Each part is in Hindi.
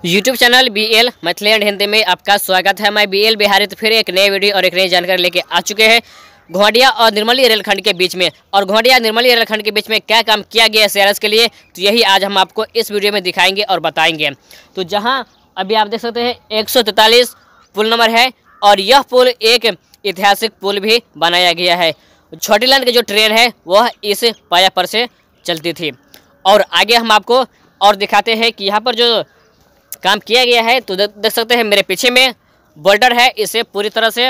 YouTube channel BL Maithili and Hindi में आपका स्वागत है। मैं BL बिहारी तो फिर एक नए वीडियो और एक नई जानकारी लेके आ चुके हैं घोंडिया और निर्मली रेलखंड के बीच में। और घोंडिया निर्मली रेलखंड के बीच में क्या काम किया गया है CRS के लिए, तो यही आज हम आपको इस वीडियो में दिखाएंगे और बताएंगे। तो जहाँ अभी आप देख सकते हैं 143 पुल नंबर है और यह पुल एक ऐतिहासिक पुल भी बनाया गया है। छोटी लाइन की जो ट्रेन है वह इस पाया पर से चलती थी। और आगे हम आपको और दिखाते हैं कि यहाँ पर जो काम किया गया है, तो देख सकते हैं मेरे पीछे में बोल्डर है, इसे पूरी तरह से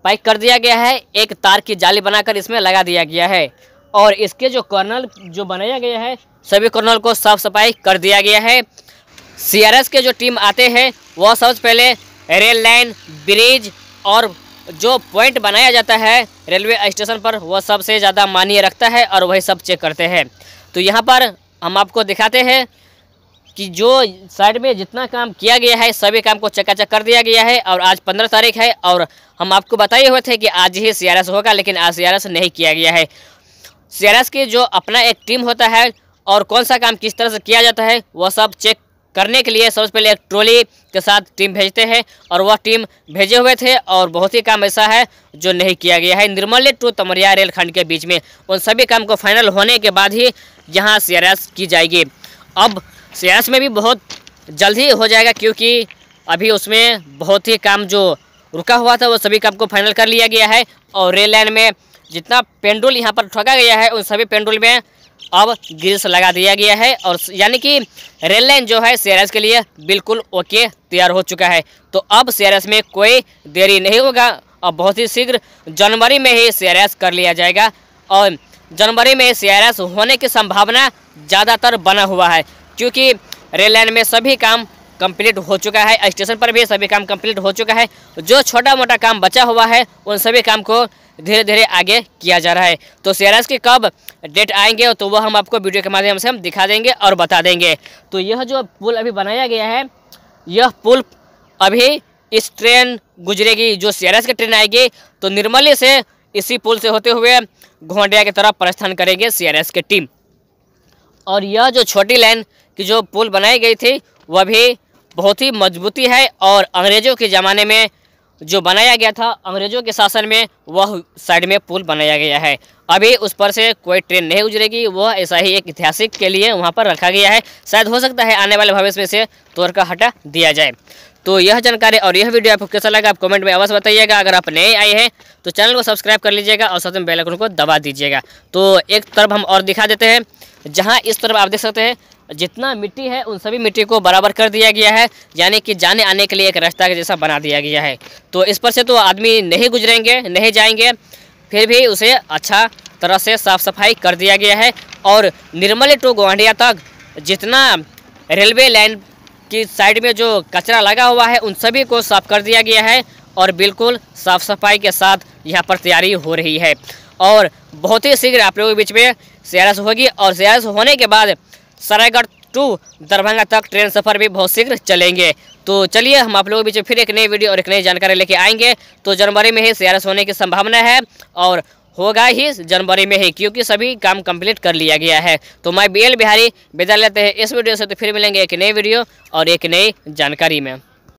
पाइक कर दिया गया है। एक तार की जाली बनाकर इसमें लगा दिया गया है और इसके जो कर्नल जो बनाया गया है सभी कर्नल को साफ सफाई कर दिया गया है। CRS के जो टीम आते हैं वह सबसे पहले रेल लाइन, ब्रिज और जो पॉइंट बनाया जाता है रेलवे स्टेशन पर वह सबसे ज़्यादा मायने रखता है और वही सब चेक करते हैं। तो यहाँ पर हम आपको दिखाते हैं कि जो साइड में जितना काम किया गया है सभी काम को चकाचक कर दिया गया है। और आज 15 तारीख है और हम आपको बताए हुए थे कि आज ही CRS होगा, लेकिन आज CRS नहीं किया गया है। CRS की जो अपना एक टीम होता है और कौन सा काम किस तरह से किया जाता है वह सब चेक करने के लिए सबसे पहले एक ट्रॉली के साथ टीम भेजते हैं और वह टीम भेजे हुए थे। और बहुत ही काम ऐसा है जो नहीं किया गया है निर्मली टू तमरिया रेलखंड के बीच में। उन सभी काम को फाइनल होने के बाद ही यहाँ CRS की जाएगी। अब CRS में भी बहुत जल्द ही हो जाएगा, क्योंकि अभी उसमें बहुत ही काम जो रुका हुआ था वो सभी काम को फाइनल कर लिया गया है। और रेल लाइन में जितना पेंडुल यहाँ पर ठोका गया है उन सभी पेंडुल में अब ग्रीस लगा दिया गया है। और यानी कि रेल लाइन जो है CRS के लिए बिल्कुल ओके तैयार हो चुका है। तो अब CRS में कोई देरी नहीं होगा। अब बहुत ही शीघ्र जनवरी में ही CRS कर लिया जाएगा और जनवरी में CRS होने की संभावना ज़्यादातर बना हुआ है, क्योंकि रेल लाइन में सभी काम कंप्लीट हो चुका है, स्टेशन पर भी सभी काम कंप्लीट हो चुका है। जो छोटा मोटा काम बचा हुआ है उन सभी काम को धीरे धीरे आगे किया जा रहा है। तो CRS की कब डेट आएंगे तो वह हम आपको वीडियो के माध्यम से हम दिखा देंगे और बता देंगे। तो यह जो पुल अभी बनाया गया है, यह पुल अभी इस ट्रेन गुजरेगी, जो CRS की ट्रेन आएगी तो निर्मली से इसी पुल से होते हुए घोंडिया की तरफ प्रस्थान करेंगे CRS की टीम। और यह जो छोटी लाइन की जो पुल बनाई गई थी वह भी बहुत ही मजबूती है और अंग्रेज़ों के ज़माने में जो बनाया गया था, अंग्रेज़ों के शासन में वह साइड में पुल बनाया गया है। अभी उस पर से कोई ट्रेन नहीं गुजरेगी, वह ऐसा ही एक ऐतिहासिक के लिए वहाँ पर रखा गया है। शायद हो सकता है आने वाले भविष्य में से तोड़ कर हटा दिया जाए। तो यह जानकारी और यह वीडियो आपको कैसा लगा आप कमेंट में अवश्य बताइएगा। अगर आप नए आए हैं तो चैनल को सब्सक्राइब कर लीजिएगा और साथ में बेल आइकन को दबा दीजिएगा। तो एक तरफ हम और दिखा देते हैं, जहाँ इस तरफ आप देख सकते हैं जितना मिट्टी है उन सभी मिट्टी को बराबर कर दिया गया है, यानी कि जाने आने के लिए एक रास्ता के जैसा बना दिया गया है। तो इस पर से तो आदमी नहीं गुजरेंगे, नहीं जाएंगे, फिर भी उसे अच्छा तरह से साफ़ सफाई कर दिया गया है। और निर्मली टू घोंडिया तक जितना रेलवे लाइन की साइड में जो कचरा लगा हुआ है उन सभी को साफ़ कर दिया गया है और बिल्कुल साफ़ सफाई के साथ यहाँ पर तैयारी हो रही है। और बहुत ही शीघ्र आप लोगों के बीच में CRS होगी और CRS होने के बाद सरायगढ़ टू दरभंगा तक ट्रेन सफ़र भी बहुत शीघ्र चलेंगे। तो चलिए हम आप लोगों के बीच फिर एक नई वीडियो और एक नई जानकारी लेके आएंगे। तो जनवरी में ही CRS होने की संभावना है और होगा ही जनवरी में ही, क्योंकि सभी काम कंप्लीट कर लिया गया है। तो मैं BL बिहारी विदा लेते हैं इस वीडियो से। तो फिर मिलेंगे एक नई वीडियो और एक नई जानकारी में।